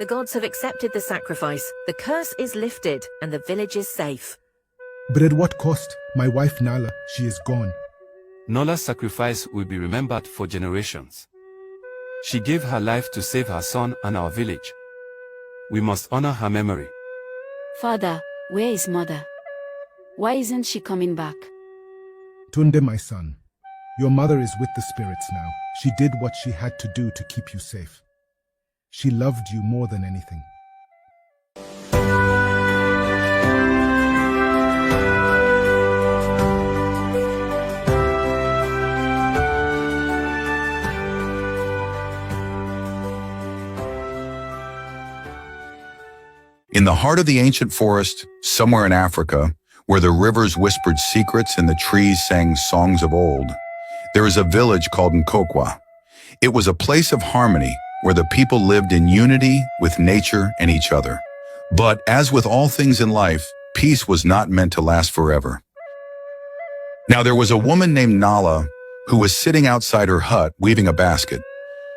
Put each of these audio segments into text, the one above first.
The gods have accepted the sacrifice, the curse is lifted, and the village is safe. But at what cost? My wife Nala, she is gone. Nala's sacrifice will be remembered for generations. She gave her life to save her son and our village. We must honor her memory. Father, where is mother? Why isn't she coming back? Tunde, my son, your mother is with the spirits now. She did what she had to do to keep you safe. She loved you more than anything. In the heart of the ancient forest, somewhere in Africa, where the rivers whispered secrets and the trees sang songs of old, there is a village called Nkokwa. It was a place of harmony where the people lived in unity with nature and each other. But as with all things in life, peace was not meant to last forever. Now there was a woman named Nala who was sitting outside her hut weaving a basket.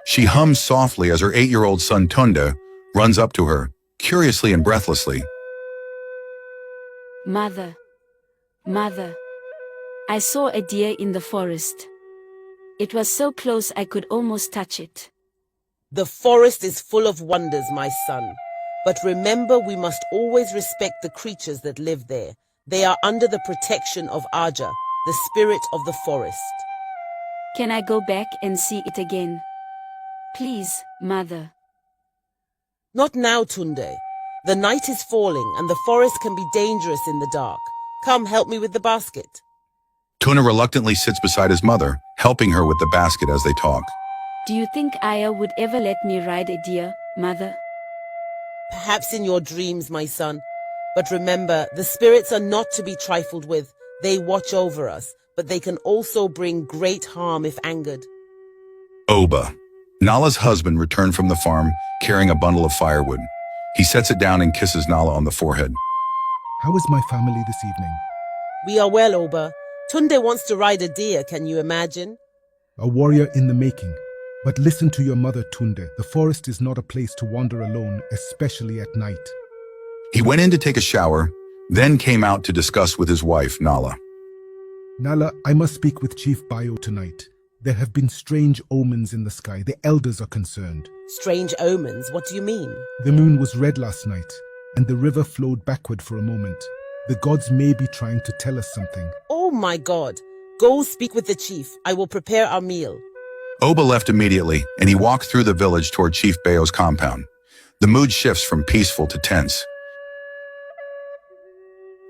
She hums softly as her 8-year-old son Tunde runs up to her, curiously and breathlessly. Mother, I saw a deer in the forest. It was so close I could almost touch it. The forest is full of wonders, my son. But remember, we must always respect the creatures that live there. They are under the protection of Aja, the spirit of the forest. Can I go back and see it again? Please, mother. Not now, Tunde. The night is falling and the forest can be dangerous in the dark. Come, help me with the basket. Tunde reluctantly sits beside his mother, helping her with the basket as they talk. Do you think Aya would ever let me ride a deer, mother? Perhaps in your dreams, my son. But remember, the spirits are not to be trifled with. They watch over us, but they can also bring great harm if angered. Oba. Nala's husband returned from the farm carrying a bundle of firewood. He sets it down and kisses Nala on the forehead. How is my family this evening? We are well, Oba. Tunde wants to ride a deer, can you imagine? A warrior in the making. But listen to your mother, Tunde. The forest is not a place to wander alone, especially at night. He went in to take a shower, then came out to discuss with his wife, Nala. Nala, I must speak with Chief Bayo tonight. There have been strange omens in the sky. The elders are concerned. Strange omens? What do you mean? The moon was red last night, and the river flowed backward for a moment. The gods may be trying to tell us something. Oh my God. Go speak with the chief. I will prepare our meal. Oba left immediately, and he walked through the village toward Chief Bayo's compound. The mood shifts from peaceful to tense.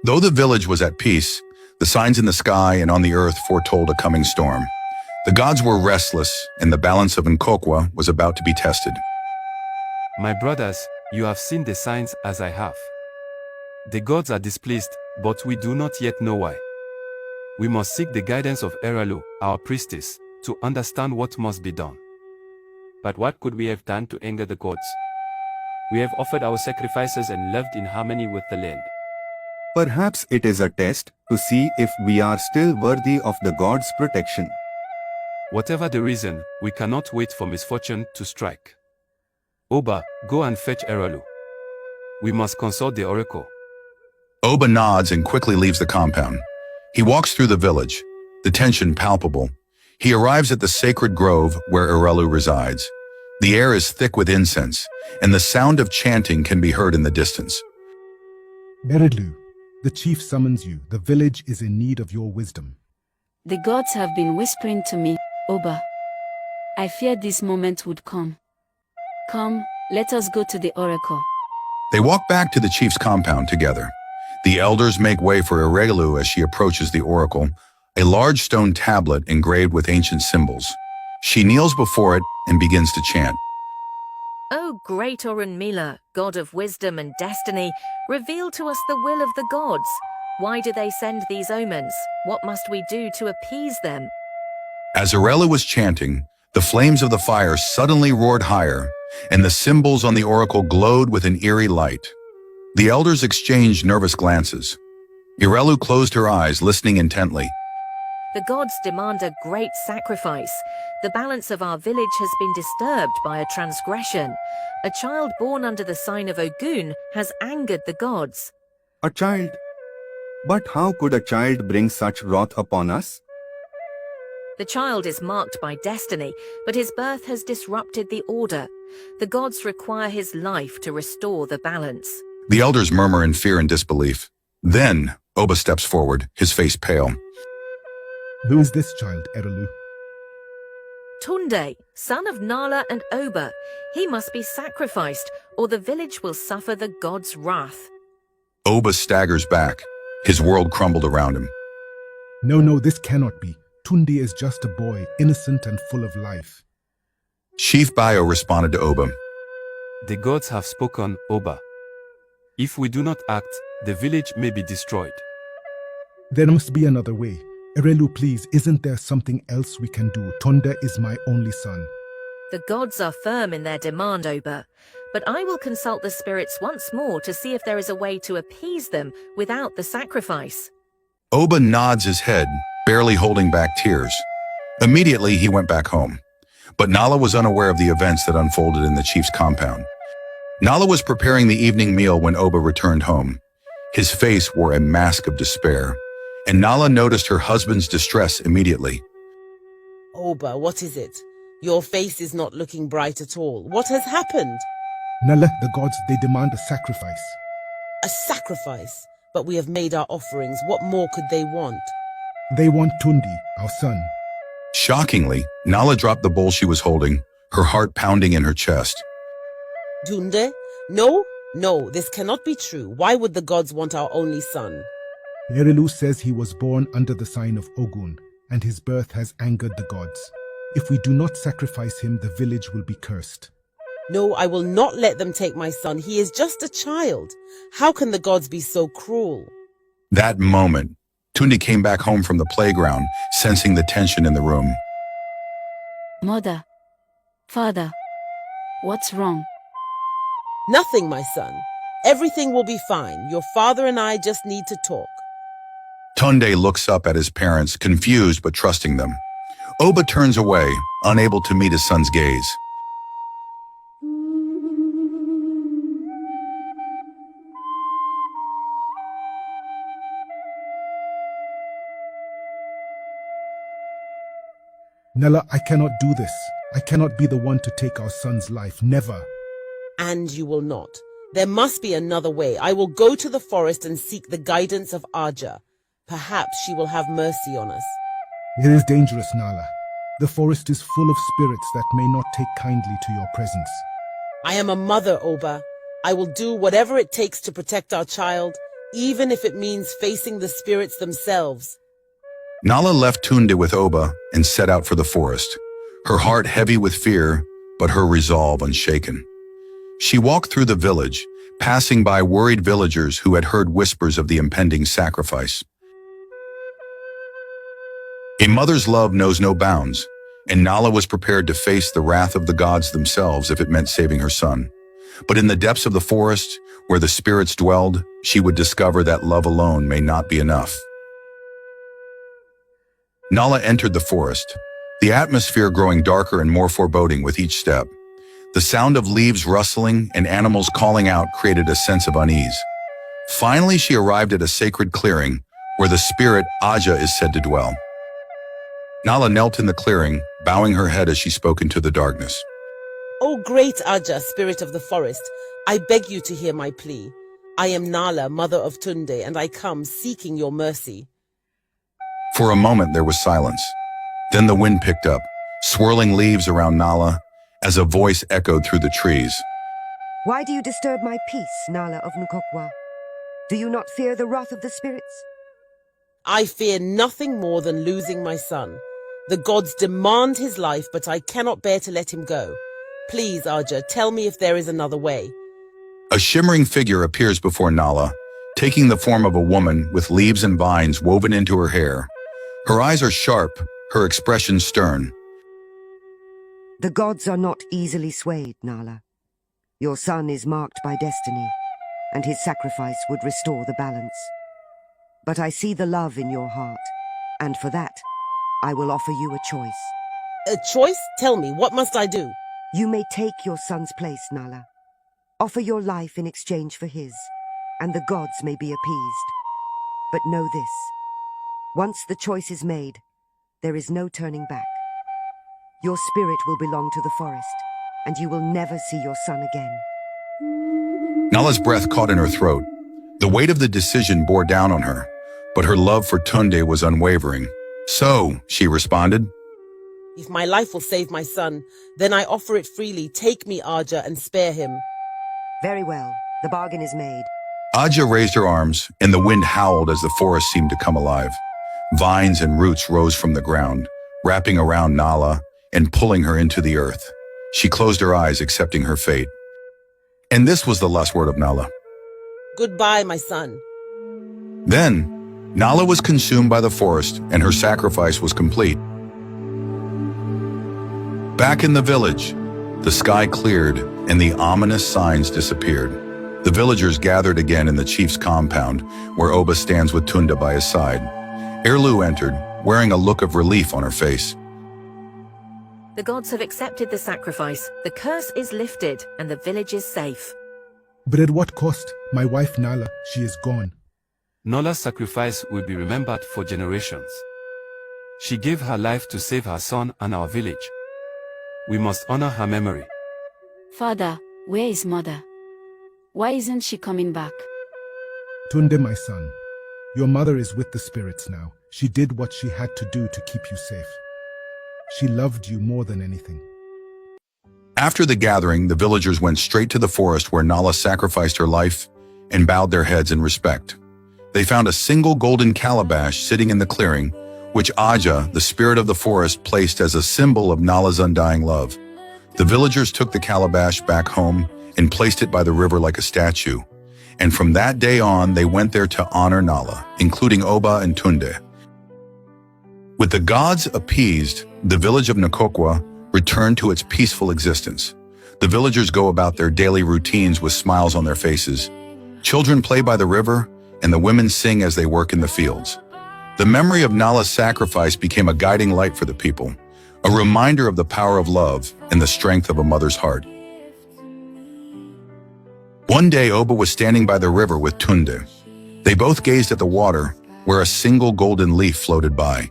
Though the village was at peace, the signs in the sky and on the earth foretold a coming storm. The gods were restless, and the balance of Nkokwa was about to be tested. My brothers, you have seen the signs as I have. The gods are displeased, but we do not yet know why. We must seek the guidance of Eralu, our priestess, to understand what must be done. But what could we have done to anger the gods? We have offered our sacrifices and lived in harmony with the land. Perhaps it is a test to see if we are still worthy of the gods' protection. Whatever the reason, we cannot wait for misfortune to strike. Oba, go and fetch Eralu. We must consult the oracle. Oba nods and quickly leaves the compound. He walks through the village, the tension palpable. He arrives at the sacred grove where Eralu resides. The air is thick with incense, and the sound of chanting can be heard in the distance. Meridlu, the chief summons you. The village is in need of your wisdom. The gods have been whispering to me, Oba. I feared this moment would come. Come, let us go to the oracle. They walk back to the chief's compound together. The elders make way for Eralu as she approaches the oracle, a large stone tablet engraved with ancient symbols. She kneels before it and begins to chant. O great Orunmila, god of wisdom and destiny, reveal to us the will of the gods. Why do they send these omens? What must we do to appease them? As Eralu was chanting, the flames of the fire suddenly roared higher, and the symbols on the oracle glowed with an eerie light. The elders exchanged nervous glances. Eralu closed her eyes, listening intently. The gods demand a great sacrifice. The balance of our village has been disturbed by a transgression. a child born under the sign of Ogun has angered the gods. A child. But how could a child bring such wrath upon us? The child is marked by destiny, but his birth has disrupted the order. The gods require his life to restore the balance. The elders murmur in fear and disbelief. Then, Oba steps forward, his face pale. Who is this child, Erelu? Tunde, son of Nala and Oba. He must be sacrificed, or the village will suffer the gods' wrath. Oba staggers back. His world crumbled around him. No, this cannot be. Tunde is just a boy, innocent and full of life. Chief Bayo responded to Oba. The gods have spoken, Oba. If we do not act, the village may be destroyed. There must be another way. Erelu, please, isn't there something else we can do? Tunde is my only son. The gods are firm in their demand, Oba, but I will consult the spirits once more to see if there is a way to appease them without the sacrifice. Oba nods his head, barely holding back tears. Immediately, he went back home. But Nala was unaware of the events that unfolded in the chief's compound. Nala was preparing the evening meal when Oba returned home. His face wore a mask of despair, and Nala noticed her husband's distress immediately. Oba, what is it? Your face is not looking bright at all. What has happened? Nala, the gods, they demand a sacrifice. A sacrifice? But we have made our offerings. What more could they want? They want Tunde, our son. Shockingly, Nala dropped the bowl she was holding, her heart pounding in her chest. Tunde? No, this cannot be true. Why would the gods want our only son? Erelu says he was born under the sign of Ogun, and his birth has angered the gods. If we do not sacrifice him, the village will be cursed. No, I will not let them take my son. He is just a child. How can the gods be so cruel? That moment, Tunde came back home from the playground, sensing the tension in the room. Mother. Father. What's wrong? Nothing, my son. Everything will be fine. Your father and I just need to talk. Tunde looks up at his parents, confused but trusting them. Oba turns away, unable to meet his son's gaze. Nala, I cannot do this. I cannot be the one to take our son's life. Never. And you will not. There must be another way. I will go to the forest and seek the guidance of Aja. Perhaps she will have mercy on us. It is dangerous, Nala. The forest is full of spirits that may not take kindly to your presence. I am a mother, Oba. I will do whatever it takes to protect our child, even if it means facing the spirits themselves. Nala left Tunde with Oba and set out for the forest, her heart heavy with fear, but her resolve unshaken. She walked through the village, passing by worried villagers who had heard whispers of the impending sacrifice. A mother's love knows no bounds, and Nala was prepared to face the wrath of the gods themselves if it meant saving her son. But in the depths of the forest, where the spirits dwelled, she would discover that love alone may not be enough. Nala entered the forest, the atmosphere growing darker and more foreboding with each step. The sound of leaves rustling and animals calling out created a sense of unease. Finally, she arrived at a sacred clearing where the spirit Aja is said to dwell. Nala knelt in the clearing, bowing her head as she spoke into the darkness. O great Aja, spirit of the forest, I beg you to hear my plea. I am Nala, mother of Tunde, and I come seeking your mercy. For a moment there was silence. Then the wind picked up, swirling leaves around Nala, as a voice echoed through the trees. Why do you disturb my peace, Nala of Nkokwa? Do you not fear the wrath of the spirits? I fear nothing more than losing my son. The gods demand his life, but I cannot bear to let him go. Please, Aja, tell me if there is another way. A shimmering figure appears before Nala, taking the form of a woman with leaves and vines woven into her hair. Her eyes are sharp, her expression stern. The gods are not easily swayed, Nala. Your son is marked by destiny, and his sacrifice would restore the balance. But I see the love in your heart, and for that, I will offer you a choice. A choice? Tell me, what must I do? You may take your son's place, Nala, Offer your life in exchange for his, and the gods may be appeased. But know this, once the choice is made, there is no turning back. Your spirit will belong to the forest, and you will never see your son again. Nala's breath caught in her throat. The weight of the decision bore down on her, but her love for Tunde was unwavering. So, she responded, If my life will save my son, then I offer it freely. Take me, Aja, and spare him. Very well, the bargain is made. Aja raised her arms, and the wind howled as the forest seemed to come alive. Vines and roots rose from the ground, wrapping around Nala and pulling her into the earth. She closed her eyes, accepting her fate. And this was the last word of Nala. Goodbye, my son. Then, Nala was consumed by the forest, and her sacrifice was complete. Back in the village, the sky cleared and the ominous signs disappeared. The villagers gathered again in the chief's compound, where Oba stands with Tunda by his side. Erlu entered, wearing a look of relief on her face. The gods have accepted the sacrifice, the curse is lifted, and the village is safe. But at what cost? My wife Nala, she is gone. Nala's sacrifice will be remembered for generations. She gave her life to save her son and our village. We must honor her memory. Father, where is mother? Why isn't she coming back? Tunde, my son, your mother is with the spirits now. She did what she had to do to keep you safe. She loved you more than anything. After the gathering, the villagers went straight to the forest where Nala sacrificed her life and bowed their heads in respect. They found a single golden calabash sitting in the clearing, which Aja, the spirit of the forest, placed as a symbol of Nala's undying love. The villagers took the calabash back home and placed it by the river like a statue. And from that day on, they went there to honor Nala, including Oba and Tunde. With the gods appeased, the village of Nkokwa returned to its peaceful existence. The villagers go about their daily routines with smiles on their faces. Children play by the river, and the women sing as they work in the fields. The memory of Nala's sacrifice became a guiding light for the people, a reminder of the power of love and the strength of a mother's heart. One day, Oba was standing by the river with Tunde. They both gazed at the water, where a single golden leaf floated by.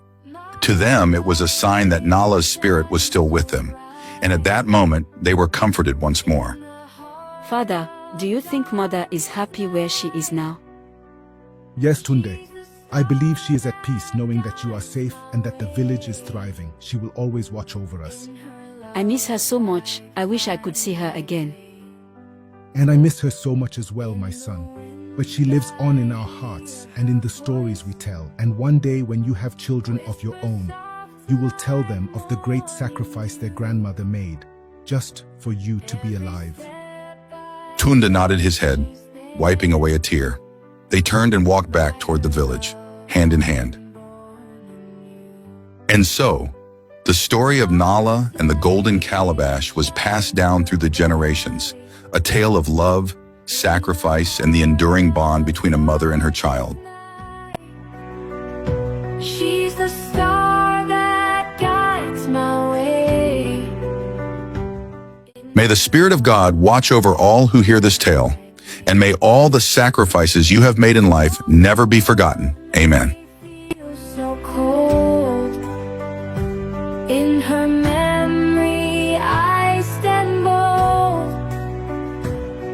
To them, it was a sign that Nala's spirit was still with them, and at that moment, they were comforted once more. Father, do you think mother is happy where she is now? Yes, Tunde. I believe she is at peace knowing that you are safe and that the village is thriving. She will always watch over us. I miss her so much, I wish I could see her again. And I miss her so much as well, my son. But she lives on in our hearts and in the stories we tell. And one day when you have children of your own, you will tell them of the great sacrifice their grandmother made, just for you to be alive. Tunde nodded his head, wiping away a tear. They turned and walked back toward the village, hand in hand. And so, the story of Nala and the golden calabash was passed down through the generations, a tale of love, sacrifice, and the enduring bond between a mother and her child. She's the star that guides my way. May the Spirit of God watch over all who hear this tale, and may all the sacrifices you have made in life never be forgotten. Amen. Feels so cold. In her memory, I stand bold.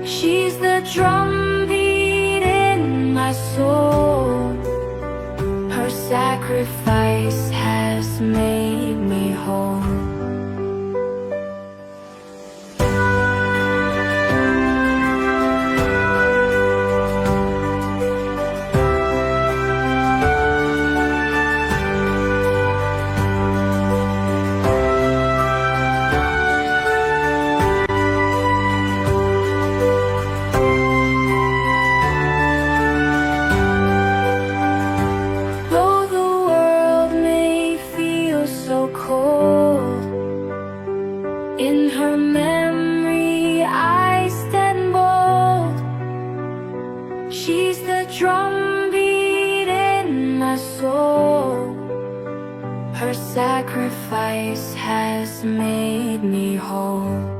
She's the drumbeat in my soul. Her sacrifice has made me whole. Though the world may feel so cold, in her memory I stand bold. She's the drumbeat in my soul. Her sacrifice has made me whole.